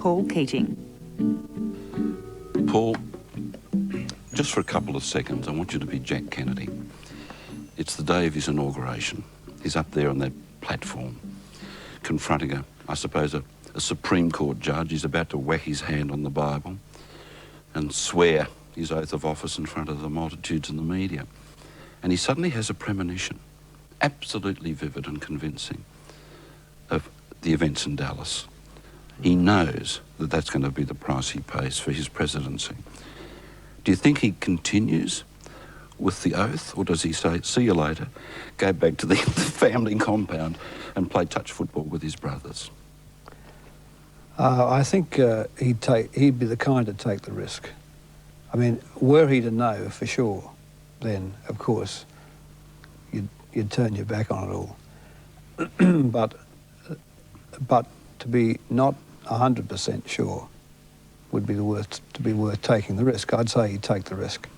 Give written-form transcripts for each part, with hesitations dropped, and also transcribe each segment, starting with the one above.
Paul Keating. Paul, just for a couple of seconds, I want you to be Jack Kennedy. It's the day of his inauguration. He's up there on that platform, confronting I suppose, a Supreme Court judge. He's about to whack his hand on the Bible and swear his oath of office in front of the multitudes in the media. And he suddenly has a premonition, absolutely vivid and convincing, of the events in Dallas. He knows that that's going to be the price he pays for his presidency. Do you think he continues with the oath, or does he say, see you later, go back to the family compound and play touch football with his brothers? I think he'd be the kind to take the risk. I mean, were he to know for sure, then, of course, you'd turn your back on it all. But to be not 100% sure would be worth taking the risk. I'd say he'd take the risk.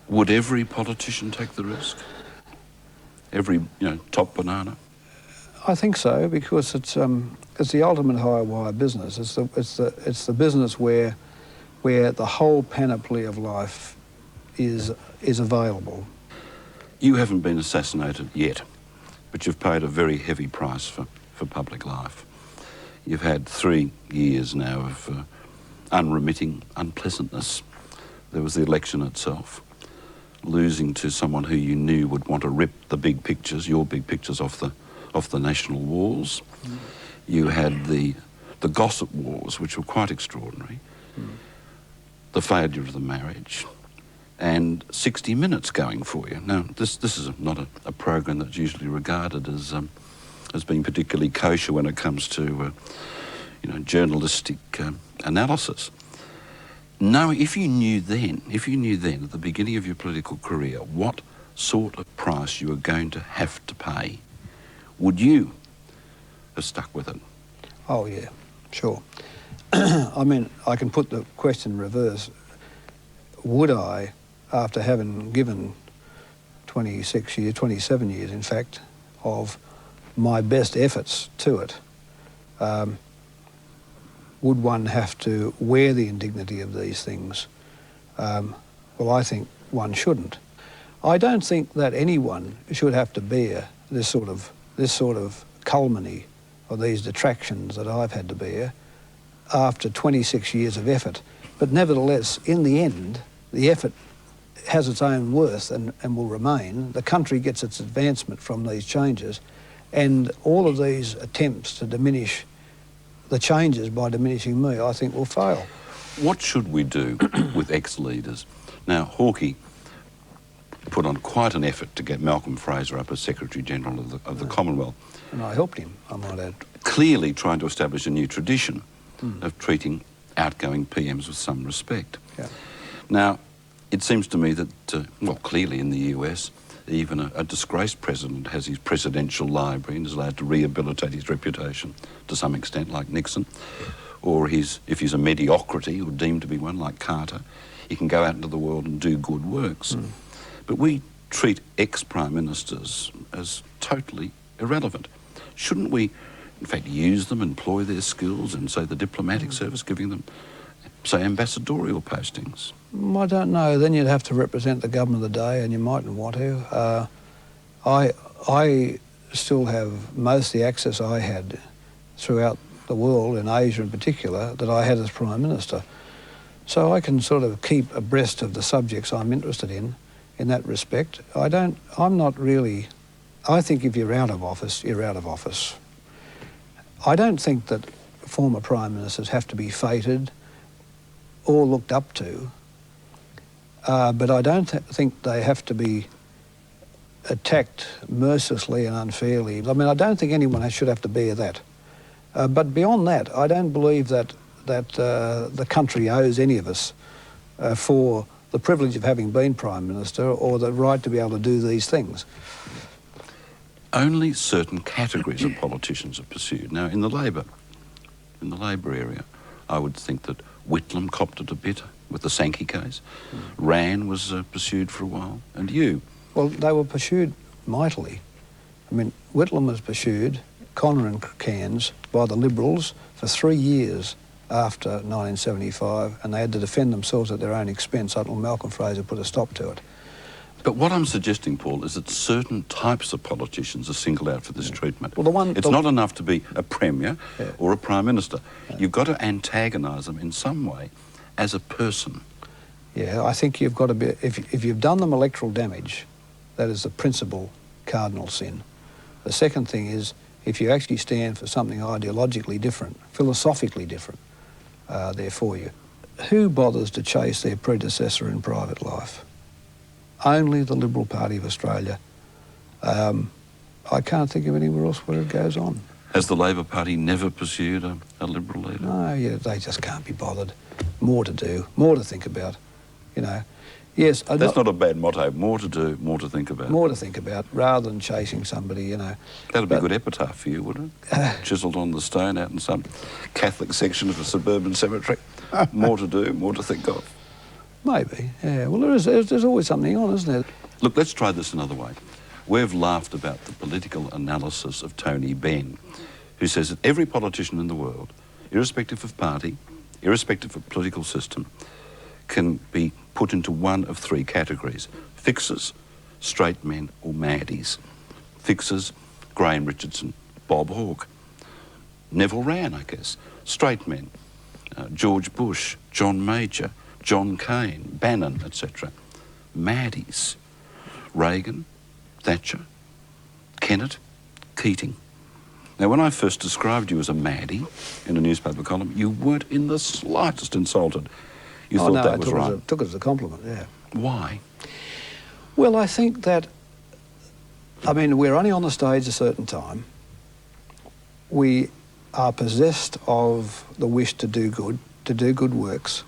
Would every politician take the risk? Every, top banana? I think so, because it's the ultimate high wire business. It's the business where the whole panoply of life is available. You haven't been assassinated yet, but you've paid a very heavy price for public life. You've had 3 years now of unremitting unpleasantness. There was the election itself, losing to someone who you knew would want to rip the big pictures, your big pictures, off the national walls. Mm. You had the gossip wars, which were quite extraordinary, the failure of the marriage, and 60 Minutes going for you. Now, this is not a program that's usually regarded as being particularly kosher when it comes to journalistic analysis. No, if you knew then at the beginning of your political career what sort of price you were going to have to pay, would you have stuck with it? Oh yeah, sure. I mean, I can put the question in reverse. Would I, after having given 27 years in fact, of my best efforts to it, would one have to wear the indignity of these things? Well, I think one shouldn't. I don't think that anyone should have to bear this sort of calumny or these detractions that I've had to bear after 26 years of effort. But nevertheless, in the end, the effort has its own worth and will remain. The country gets its advancement from these changes, and all of these attempts to diminish the changes by diminishing me, I think, will fail. What should we do with ex-leaders? Now, Hawkey put on quite an effort to get Malcolm Fraser up as Secretary-General of the Commonwealth. And I helped him, I might add. Clearly trying to establish a new tradition of treating outgoing PMs with some respect. Yeah. Now, it seems to me that, clearly in the US, even a disgraced president has his presidential library and is allowed to rehabilitate his reputation to some extent, like Nixon. Or if he's a mediocrity or deemed to be one, like Carter, he can go out into the world and do good works. But we treat ex-prime ministers as totally irrelevant. Shouldn't we, in fact, use them, employ their skills in, say, the diplomatic service, giving them, say, ambassadorial postings? I don't know. Then you'd have to represent the government of the day, and you mightn't want to. I still have most of the access I had throughout the world, in Asia in particular, that I had as Prime Minister. So I can sort of keep abreast of the subjects I'm interested in that respect. I'm not really... I think if you're out of office, you're out of office. I don't think that former Prime Ministers have to be feted or looked up to, but I don't think they have to be attacked mercilessly and unfairly. I mean, I don't think anyone should have to bear that. But beyond that, I don't believe that the country owes any of us for the privilege of having been Prime Minister or the right to be able to do these things. Only certain categories of politicians are pursued. Now, in the Labor area, I would think that Whitlam copped it a bit with the Sankey case. Rann was pursued for a while, and you? Well, they were pursued mightily. I mean, Whitlam was pursued, Connor and Cairns, by the Liberals for 3 years after 1975, and they had to defend themselves at their own expense until Malcolm Fraser put a stop to it. But what I'm suggesting, Paul, is that certain types of politicians are singled out for this treatment. Well, it's not enough to be a premier Yeah. or a prime minister. You've got to antagonise them in some way as a person. Yeah, I think you've got to be, if you've done them electoral damage, that is the principal cardinal sin. The second thing is, if you actually stand for something ideologically different, philosophically different, they're for you. Who bothers to chase their predecessor in private life? Only the Liberal Party of Australia. I can't think of anywhere else where it goes on. Has the Labor Party never pursued a Liberal leader? No, yeah, they just can't be bothered. More to do, more to think about, you know. Yes, that's not a bad motto. More to do, more to think about. More to think about, rather than chasing somebody, you know. That'd be a good epitaph for you, wouldn't it? Chiselled on the stone out in some Catholic section of a suburban cemetery. More to do, more to think of. Maybe, yeah. Well, there's always something on, isn't there? Look, let's try this another way. We've laughed about the political analysis of Tony Benn, who says that every politician in the world, irrespective of party, irrespective of political system, can be put into one of three categories: fixers, straight men, or Maddies. Fixers, Graham Richardson, Bob Hawke. Neville Wran, I guess. Straight men, George Bush, John Major, John Cain, Bannon, etc. Maddies, Reagan, Thatcher, Kennett, Keating. Now, when I first described you as a Maddie in a newspaper column, you weren't in the slightest insulted. You thought that was right. I took it as a compliment, yeah. Why? Well, I think that, I mean, we're only on the stage a certain time. We are possessed of the wish to do good works.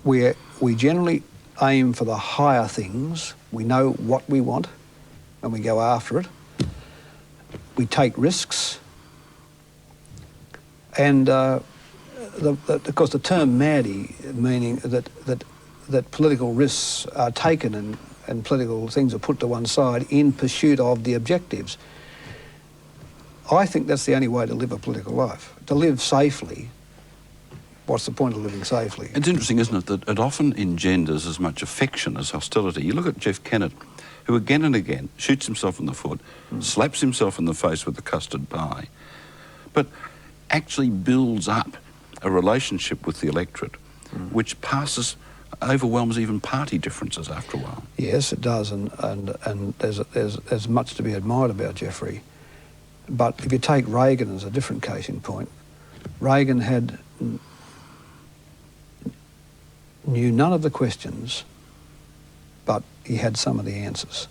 We generally aim for the higher things. We know what we want and we go after it. We take risks. And of course, the term Maddie, meaning that political risks are taken and political things are put to one side in pursuit of the objectives. I think that's the only way to live a political life. To live safely, what's the point of living safely? It's interesting, isn't it, that it often engenders as much affection as hostility. You look at Jeff Kennett, who again and again shoots himself in the foot, slaps himself in the face with the custard pie, but actually builds up a relationship with the electorate which overwhelms even party differences after a while. Yes, it does, and there's much to be admired about Jeffrey. But if you take Reagan as a different case in point, Reagan knew none of the questions, but he had some of the answers.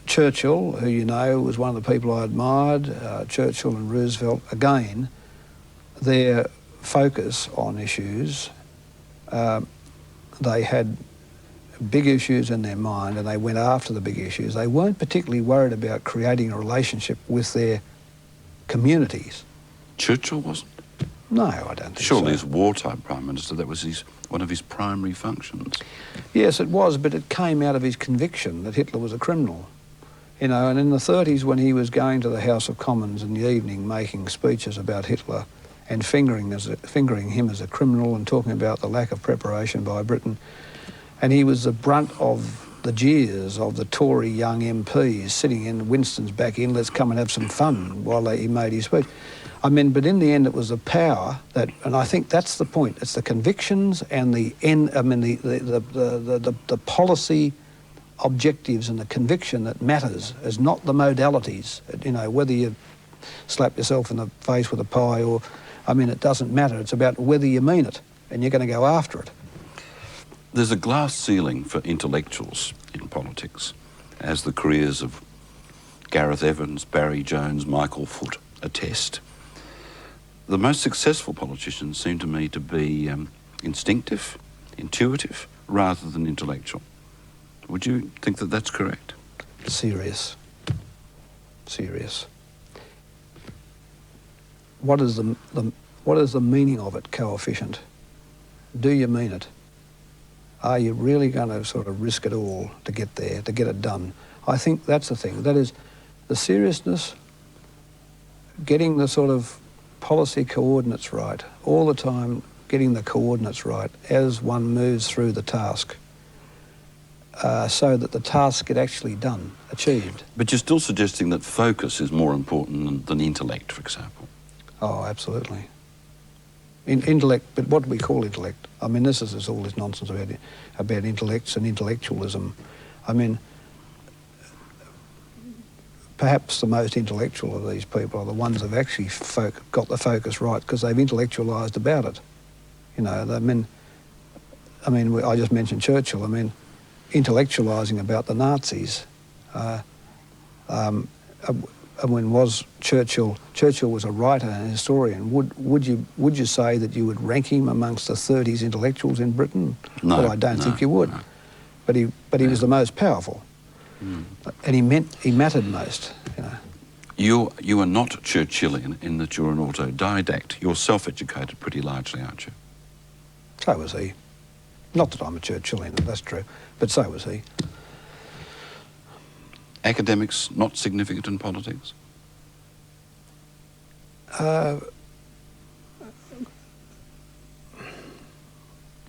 Churchill, who you know was one of the people I admired, Churchill and Roosevelt, again, their focus on issues, they had big issues in their mind and they went after the big issues. They weren't particularly worried about creating a relationship with their communities. Churchill wasn't? No, I don't think Surely so. as wartime Prime Minister, that was one of his primary functions. Yes, it was, but it came out of his conviction that Hitler was a criminal. You know, and in the 30s when he was going to the House of Commons in the evening making speeches about Hitler and fingering him as a criminal and talking about the lack of preparation by Britain, and he was the brunt of the jeers of the Tory young MPs sitting in Winston's back in, let's come and have some fun while he made his speech. I mean, but in the end it was the power that, and I think that's the point, it's the convictions and the policy objectives and the conviction that matters, is not the modalities. You know, whether you slap yourself in the face with a pie or, I mean, it doesn't matter. It's about whether you mean it and you're going to go after it. There's a glass ceiling for intellectuals in politics, as the careers of Gareth Evans, Barry Jones, Michael Foot attest. The most successful politicians seem to me to be instinctive, intuitive, rather than intellectual. Would you think that that's correct? Serious. What is the meaning of it, coefficient? Do you mean it? Are you really going to sort of risk it all to get there, to get it done? I think that's the thing. That is the seriousness, getting the sort of policy coordinates right, all the time getting the coordinates right as one moves through the task, so that the task get actually done, achieved. But you're still suggesting that focus is more important than intellect, for example. Oh, absolutely. Intellect, but what do we call intellect? I mean, this is all this nonsense about intellects and intellectualism. I mean, perhaps the most intellectual of these people are the ones that have actually got the focus right because they've intellectualised about it. You know, I mean, I just mentioned Churchill. I mean, intellectualising about the Nazis. When was Churchill? Churchill was a writer and a historian. Would you say that you would rank him amongst the 30s intellectuals in Britain? No. Well, I don't think you would. No. But he was the most powerful, and he mattered most. You know. You are not Churchillian in that you're an autodidact. You're self-educated pretty largely, aren't you? So was he. Not that I'm a Churchillian, that's true, but so was he. Academics not significant in politics?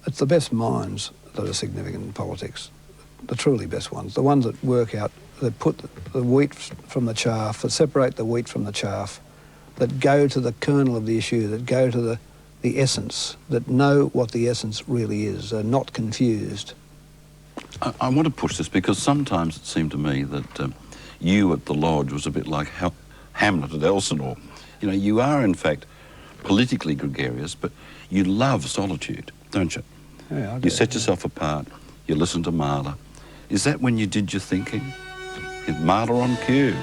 It's the best minds that are significant in politics, the truly best ones, the ones that work out, that put the wheat from the chaff, that separate the wheat from the chaff, that go to the kernel of the issue, that go to the essence, that know what the essence really is, are not confused. I want to push this because sometimes it seemed to me that you at the Lodge was a bit like Hamlet at Elsinore. You know, you are in fact politically gregarious, but you love solitude, don't you? Yeah, I do. You set yourself apart, you listen to Mahler. Is that when you did your thinking? Is Mahler on cue?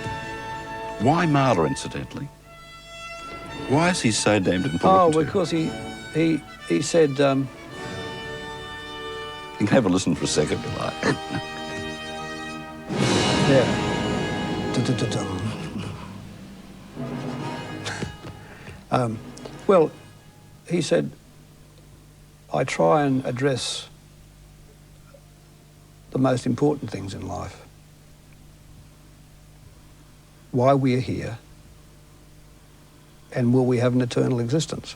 Why Mahler, incidentally? Why is he so damned important? Oh, because he said... You can have a listen for a second if you like. Yeah. Well, he said, I try and address the most important things in life. Why we are here, and will we have an eternal existence?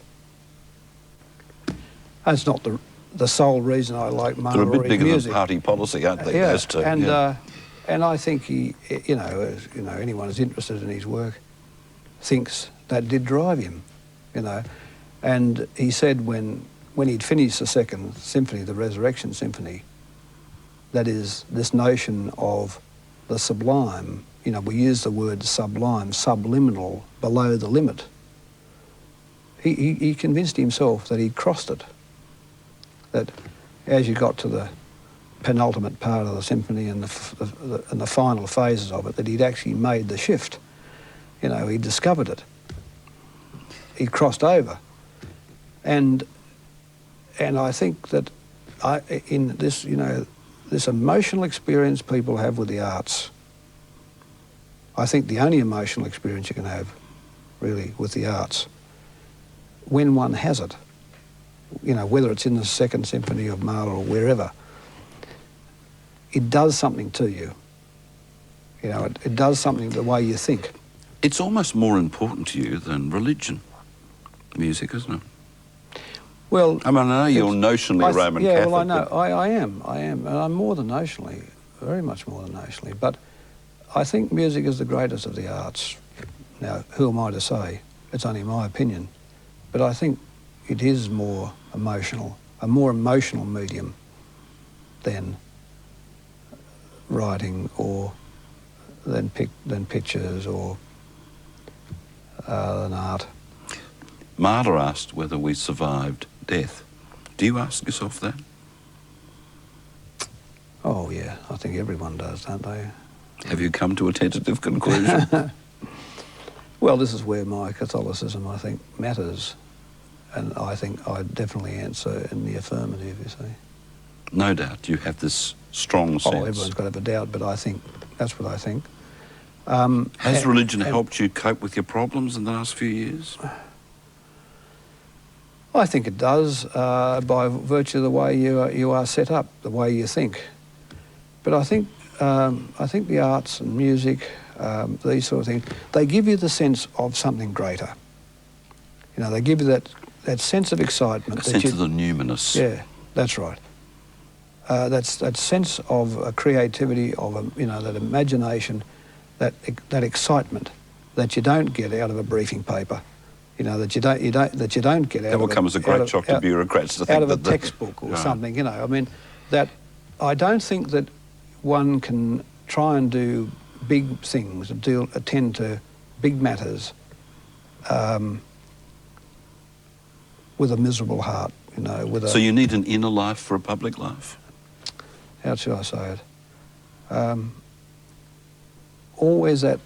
That's not the sole reason I like Mahler. They're a bit bigger music. than party policy, aren't they? Yeah, Those two, and I think he, you know, anyone who's interested in his work thinks that did drive him, you know. And he said when he'd finished the second symphony, the Resurrection Symphony, that is this notion of the sublime, you know, we use the word sublime, subliminal, below the limit. He convinced himself that he'd crossed it, that as you got to the penultimate part of the symphony and the final phases of it, that he'd actually made the shift. You know, he discovered it. He crossed over. And I think that in this, you know, this emotional experience people have with the arts, I think the only emotional experience you can have, really, with the arts, when one has it, you know, whether it's in the Second Symphony of Mahler or wherever, it does something to you. You know, it does something the way you think. It's almost more important to you than religion, music, isn't it? Well, I mean, I know you're notionally Roman Catholic. Yeah, well, I know. I am. And I'm more than notionally, very much more than notionally. But I think music is the greatest of the arts. Now, who am I to say? It's only my opinion. But I think it is more emotional, a more emotional medium than writing or than pictures or than art. Mahler asked whether we survived death. Do you ask yourself that? Oh, yeah. I think everyone does, don't they? Have you come to a tentative conclusion? Well, this is where my Catholicism, I think, matters. And I think I definitely answer in the affirmative, you see. No doubt. You have this strong sense. Oh, everyone's got to have a doubt, but I think, that's what I think. Has religion helped you cope with your problems in the last few years? I think it does, by virtue of the way you are set up, the way you think. But I think the arts and music, these sort of things, they give you the sense of something greater. You know, they give you that sense of excitement. A sense of the numinous. Yeah, that's right. That's that sense of creativity, of that imagination, that excitement that you don't get out of a briefing paper. You know, that you don't get out That will come as a great shock to bureaucrats to think out of a that textbook or something. You know, I mean, that I don't think that one can try and do big things, attend to big matters with a miserable heart. You know, So you need an inner life for a public life? How should I say it? Always that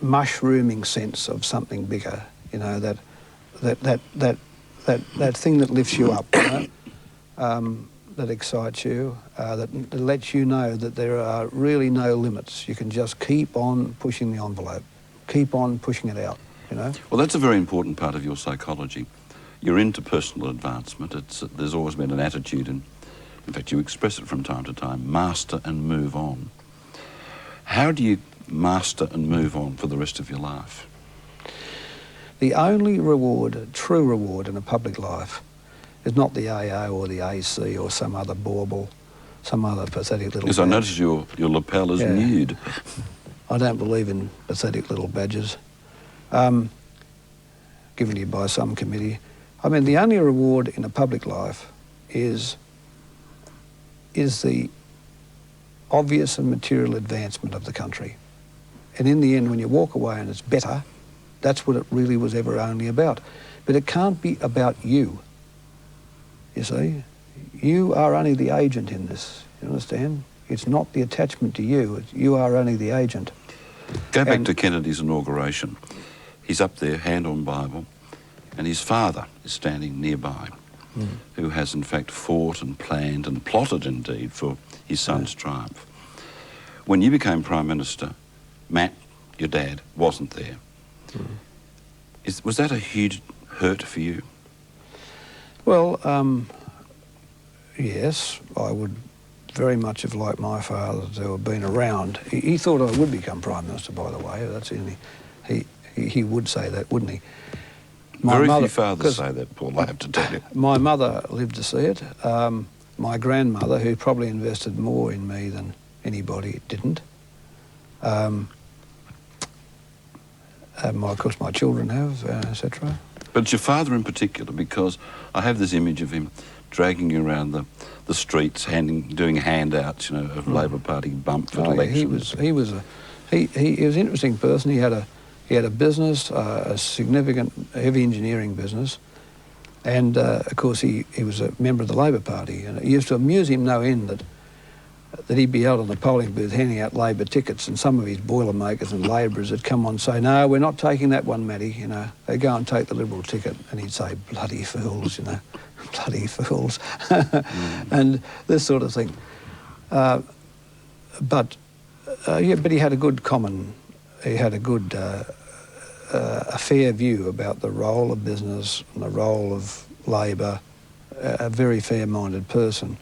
mushrooming sense of something bigger. You know, that thing that lifts you up. You know? That excites you. That lets you know that there are really no limits. You can just keep on pushing the envelope, keep on pushing it out. You know. Well, that's a very important part of your psychology. You're into personal advancement. There's always been an attitude, and in fact you express it from time to time, master and move on. How do you master and move on for the rest of your life? The only reward, true reward in a public life is not the AA or the AC or some other bauble, some other pathetic little Because I noticed your lapel is nude. I don't believe in pathetic little badges given to you by some committee. I mean, the only reward in a public life is the obvious and material advancement of the country. And in the end, when you walk away and it's better, that's what it really was ever only about. But it can't be about you, you see. You are only the agent in this, you understand? It's not the attachment to you, you are only the agent. Go back to Kennedy's inauguration. He's up there, hand on Bible, and his father is standing nearby, who has in fact fought and planned and plotted indeed for his son's triumph. When you became Prime Minister, Matt, your dad, wasn't there. Was that a huge hurt for you? Well, yes, I would very much have liked my father to have been around. He thought I would become Prime Minister, by the way. That's he would say that, wouldn't he? Very few fathers say that, Paul, I have to tell you. My mother lived to see it. My grandmother, who probably invested more in me than anybody, didn't. Of course, my children have, etc. But your father in particular, because I have this image of him dragging you around the streets, doing handouts, you know, of Labor Party bump for elections. He was an interesting person. He had a business, a significant heavy engineering business, and of course he was a member of the Labor Party. And it used to amuse him no end that he'd be out on the polling booth handing out Labor tickets, and some of his boilermakers and labourers would come on and say, "No, we're not taking that one, Matty." You know, they go and take the Liberal ticket, and he'd say, "Bloody fools," you know, "bloody fools," and this sort of thing. But he had a good he had a good, a fair view about the role of business and the role of labour. A very fair-minded person.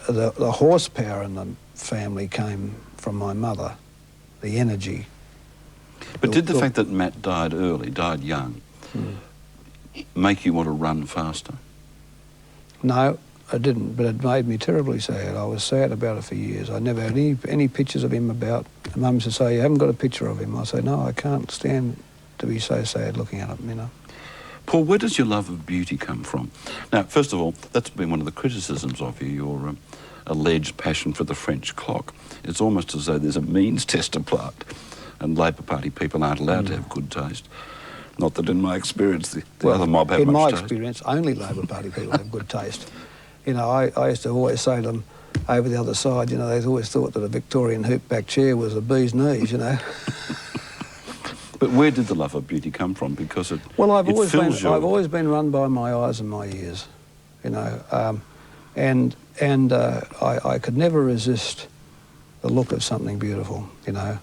The horsepower in the family came from my mother, the energy. But did the fact that Matt died young, make you want to run faster? No, it didn't, but it made me terribly sad. I was sad about it for years. I never had any pictures of him about. Mum used to say, "You haven't got a picture of him." I say, "No, I can't stand to be so sad looking at him, you know." Paul, where does your love of beauty come from? Now, first of all, that's been one of the criticisms of you, your alleged passion for the French clock. It's almost as though there's a means test applied, and Labor Party people aren't allowed to have good taste. Not that in my experience the other mob have much taste. In my experience, only Labor Party people have good taste. You know, I used to always say to them over the other side, you know, they always thought that a Victorian hoop-back chair was a bee's knees, you know. But where did the love of beauty come from? Because I've always been run by my eyes and my ears, you know, and I could never resist the look of something beautiful, you know.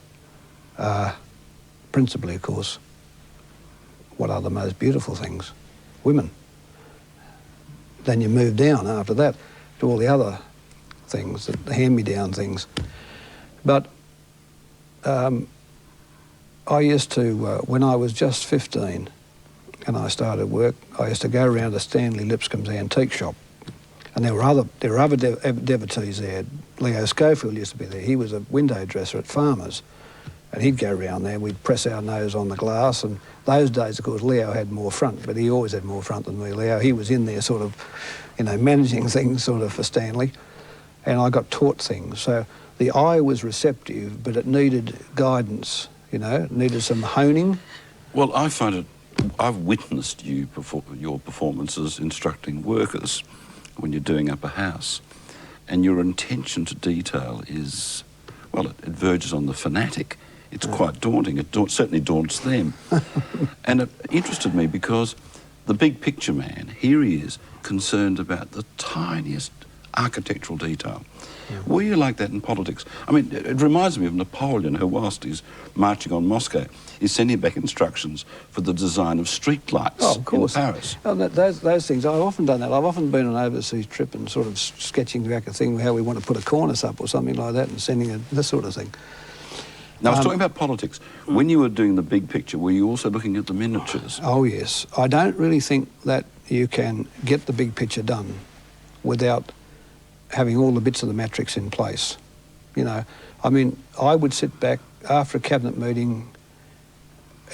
Principally, of course, what are the most beautiful things? Women. Then you move down after that to all the other things, the hand-me-down things. But I used to, when I was just 15 and I started work, I used to go around to Stanley Lipscomb's antique shop, and there were other devotees there. Leo Schofield used to be there. He was a window dresser at Farmers, and he'd go around there. We'd press our nose on the glass, and those days, of course, Leo had more front, but he always had more front than me, Leo. He was in there sort of, you know, managing things sort of for Stanley, and I got taught things. So the eye was receptive, but it needed guidance, you know, it needed some honing. Well, I find it, I've witnessed your performances instructing workers when you're doing up a house, and your attention to detail is, well, it verges on the fanatic. It's quite daunting. It certainly daunts them. And it interested me because the big picture man, here he is, concerned about the tiniest architectural detail. Yeah. Were you like that in politics? I mean, it reminds me of Napoleon, who, whilst he's marching on Moscow, is sending back instructions for the design of streetlights in Paris. Oh, those things, I've often done that. I've often been on an overseas trip and sort of sketching back a thing, how we want to put a cornice up or something like that, and sending this sort of thing. Now, I was talking about politics. When you were doing the big picture, were you also looking at the miniatures? Oh, yes. I don't really think that you can get the big picture done without having all the bits of the matrix in place. You know, I mean, I would sit back after a cabinet meeting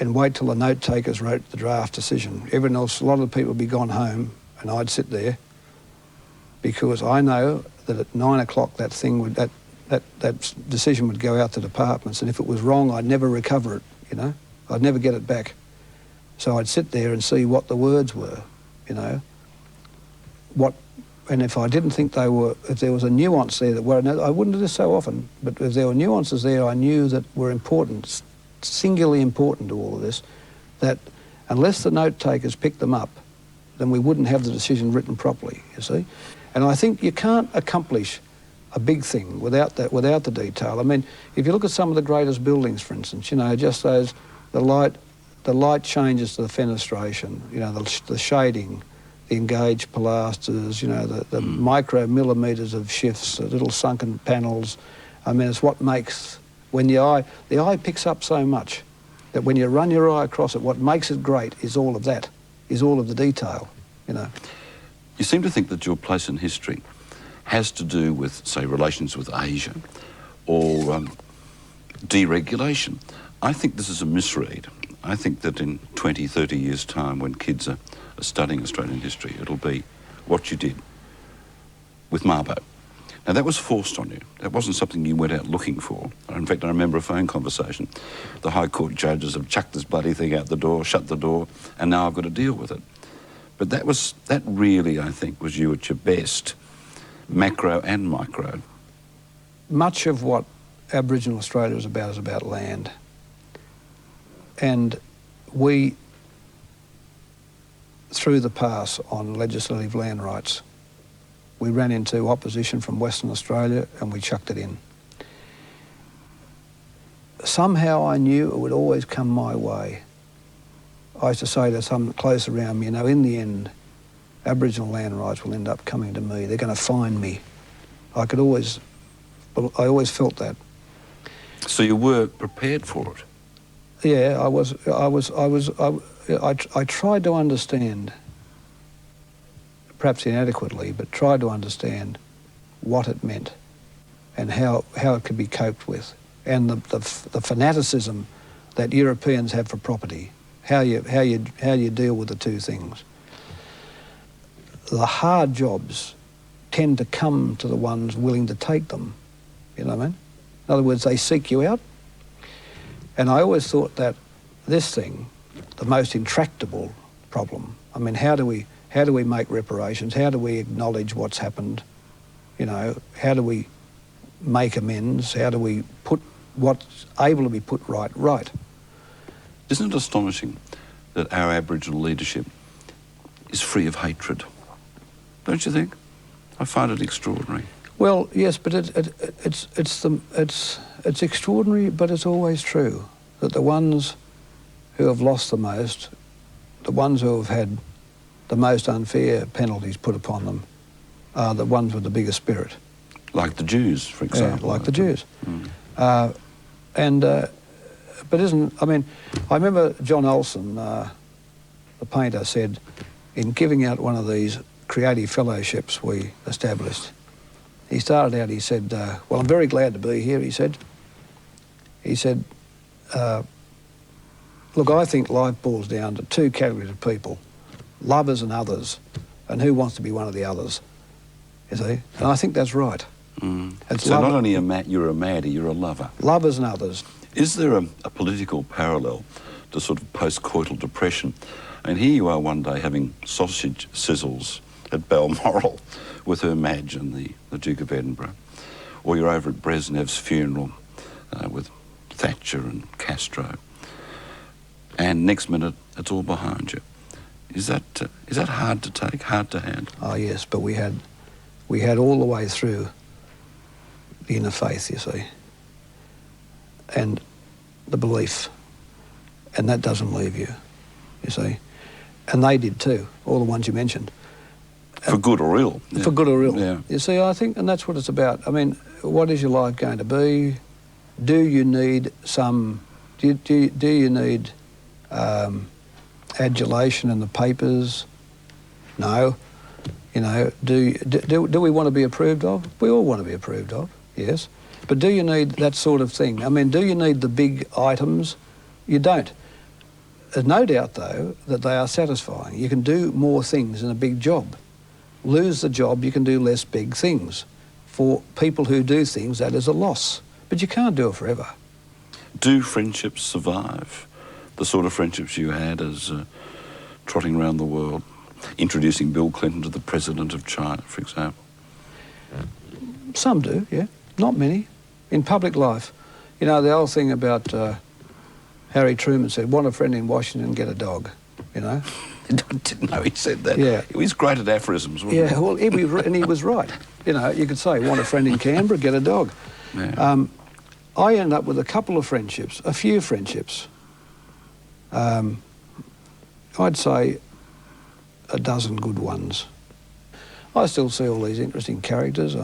and wait till the note takers wrote the draft decision. Everyone else, a lot of the people would be gone home, and I'd sit there because I know that at 9 o'clock that thing would, that decision would go out to departments, and if it was wrong, I'd never recover it, you know. I'd never get it back. So I'd sit there and see what the words were, you know. And if I didn't think they were, if there was a nuance there that were, I wouldn't do this so often, but if there were nuances there I knew that were important, singularly important to all of this, that unless the note takers picked them up, then we wouldn't have the decision written properly, you see. And I think you can't accomplish a big thing without the detail. I mean, if you look at some of the greatest buildings, for instance, you know, just those, the light changes to the fenestration, you know, the shading, the engaged pilasters, you know, the micro millimetres of shifts, the little sunken panels. I mean, it's what makes, when the eye picks up so much that when you run your eye across it, what makes it great is all of that, is all of the detail, you know. You seem to think that your place in history has to do with, say, relations with Asia or deregulation. I think this is a misread. I think that in 20, 30 years' time, when kids are studying Australian history, it'll be what you did with Mabo. Now, that was forced on you. That wasn't something you went out looking for. In fact, I remember a phone conversation. The High Court judges have chucked this bloody thing out the door, shut the door, and now I've got to deal with it. But that really, I think, was you at your best, macro and micro. Much of what Aboriginal Australia is about land. And we, through the pass on legislative land rights, we ran into opposition from Western Australia and we chucked it in. Somehow I knew it would always come my way. I used to say to some close around me, you know, in the end, Aboriginal land rights will end up coming to me. They're going to find me. I always felt that. So you were prepared for it? Yeah, I tried to understand, perhaps inadequately, but tried to understand what it meant and how it could be coped with, and the fanaticism that Europeans have for property, how you deal with the two things. The hard jobs tend to come to the ones willing to take them, you know what I mean? In other words, they seek you out. And I always thought that this thing, the most intractable problem, I mean, how do we make reparations? How do we acknowledge what's happened? You know, how do we make amends? How do we put what's able to be put right? Isn't it astonishing that our Aboriginal leadership is free of hatred? Don't you think? I find it extraordinary. Well, yes, but it's extraordinary, but it's always true that the ones who have lost the most, the ones who have had the most unfair penalties put upon them, are the ones with the biggest spirit. Like the Jews, for example. Yeah, like the Jews. but isn't, I mean, I remember John Olsen, the painter, said, in giving out one of these creative fellowships we established, he started out, he said, well, I'm very glad to be here, he said. He said, look, I think life boils down to two categories of people, lovers and others, and who wants to be one of the others, you see? And I think that's right. So not only you're a Maddie, you're a lover. Lovers and others. Is there a political parallel to sort of post-coital depression? And here you are one day having sausage sizzles at Balmoral with her Madge and the Duke of Edinburgh. Or you're over at Brezhnev's funeral with Thatcher and Castro. And next minute, it's all behind you. Is that hard to take, hard to handle? Oh, yes, but we had all the way through the inner faith, you see, and the belief, and that doesn't leave you, you see. And they did too, all the ones you mentioned. For good or ill. Yeah. For good or ill. Yeah. You see, I think, and that's what it's about. I mean, what is your life going to be? Do you need some, do you need adulation in the papers? No. You know, do we want to be approved of? We all want to be approved of, yes. But do you need that sort of thing? I mean, do you need the big items? You don't. There's no doubt, though, that they are satisfying. You can do more things in a big job. Lose the job, you can do less big things. For people who do things, that is a loss. But you can't do it forever. Do friendships survive? The sort of friendships you had as trotting around the world, introducing Bill Clinton to the President of China, for example? Some do, yeah. Not many. In public life, you know, the old thing about Harry Truman said, want a friend in Washington, get a dog, you know? I didn't know he said that. Yeah. He was great at aphorisms, wasn't he? Yeah, well, and he was right. You know, you could say, want a friend in Canberra, get a dog. Yeah. I ended up with a couple of friendships, a few friendships. I'd say a dozen good ones. I still see all these interesting characters.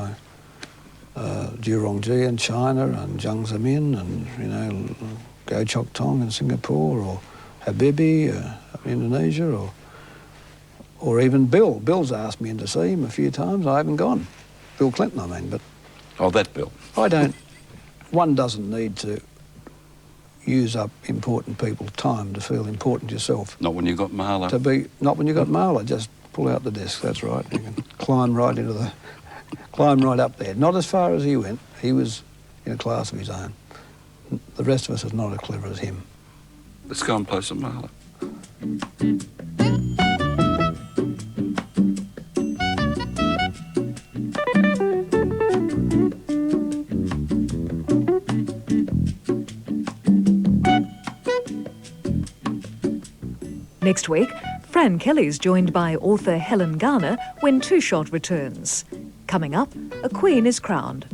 Jurongji in China and Jiang Zemin and, you know, Go Chok Tong in Singapore or Habibie in Indonesia or even Bill. Bill's asked me in to see him a few times. I haven't gone. Bill Clinton, I mean, but... Oh, that Bill. I don't... One doesn't need to use up important people's time to feel important yourself. Not when you've got Mahler. Not when you've got Mahler. Just pull out the disc, that's right. You can climb right up there. Not as far as he went. He was in a class of his own. The rest of us is not as clever as him. Let's go and play some Mahler. Next week, Fran Kelly's joined by author Helen Garner when Two Shot returns. Coming up, a Queen is crowned.